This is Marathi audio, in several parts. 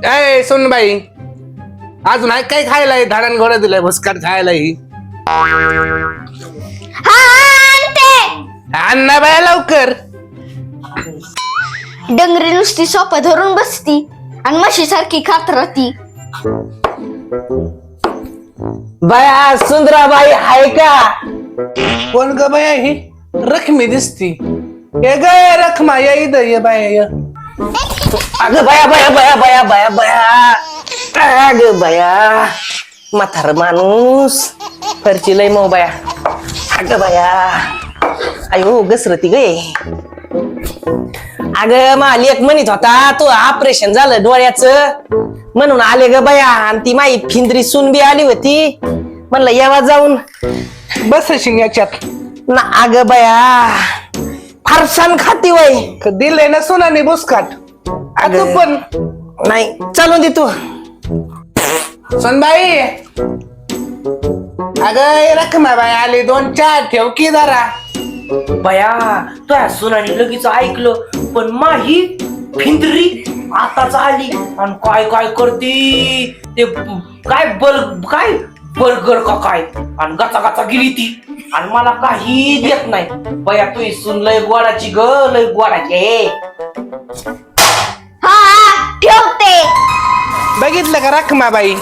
ए सुन बाई, अजून काय खायलाय? धाडण घोडा दिलाय भुसकाट खायला ही. अण्णा बाया लवकर. डंगरी नुसती सोपा धरून बसती आणि म्हशी सारखी खात राहती. बाया सुंदराबाई आहे का? कोण ग बाया ही? रखमी दिसती. ये ग रखमा, या इथं ये बाया ये. अगं बाया बाया बाया बाया बाया बाया, अगं बाया म्हातार माणूस फरची लय मऊ बाया. अगं बाया, अयो घसरती गे. अगं माली एक म्हणत होता तू ऑपरेशन झालं डोळ्याचं म्हणून आले ग बाया, आणि ती माई फिंदरी सून बी आली होती. म्हणलं यावा जाऊन बस शिंगाच्यात ना. अगं बाया फारसान खाती वय दिलंय ना सोनाने भुसकाट. तू पण नाही चालून दे तू. सोनबाई, अगं रखमा बाई आली, 2 चहा ठेव की जरा. बया तुझ्या सुनाने लगेच ऐकलं, पण माही फिंदरी आताच आली आणि काय काय करती ते काय बर्गर का काय, आणि गाचा गाचा गेली ती, आणि मला काही देत नाही. बया तू सुन लय गोडाची ग, लय गोडाची. हा ठेवते. बघितलं का रखमा बाई,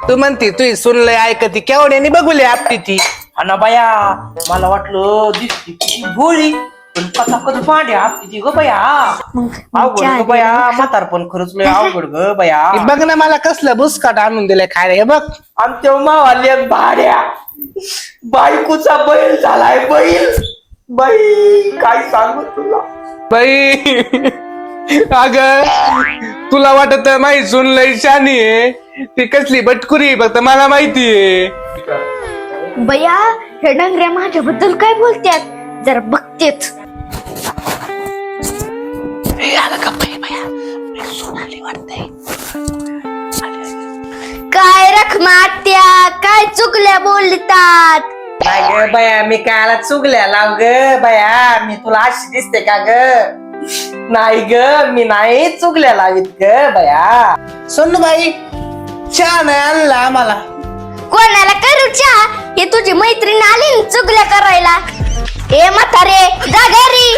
तू म्हणती तू सुनलंय ऐकती, केवढ्याने बघूले आपली ती. आणि बया मला वाटलं दिसती किती भोळी, पण कथा कधी पांड्या आपली ती ग बया. अवघड ग बया, म्हातार पण खरंच लय अवघड ग बया. हे बघ ना मला कसलं भुसकाट आणून दिलंय खायला, हे बघ. आणि तेव्हा मावाले भाड्या बायकोचा बैल झालाय, बैल. बाई काय सांगू तुला बाई. अग तुला वाटत माही सुनलंय शानी आहे, ती कसली बटकुरी फक्त मला माहितीये. बया हे डंगऱ्या माझ्याबद्दल काय बोलत्यात, जरा बघतेच. काय रखमा आत्या, काय चुकल्या बोलतात? नाही ग बया, मी कायला चुकल्या लाव ग बया, मी तुला अशी दिसते का ग? नाही ग, मी नाही चुकल्या लावीत ग बया. सोनबाई चहा नाही आणला आम्हाला. कोणाला करू चहा? हे तुझी मैत्रीण आली ना चुगल्या करायला. ए म्हातारे जा घरी.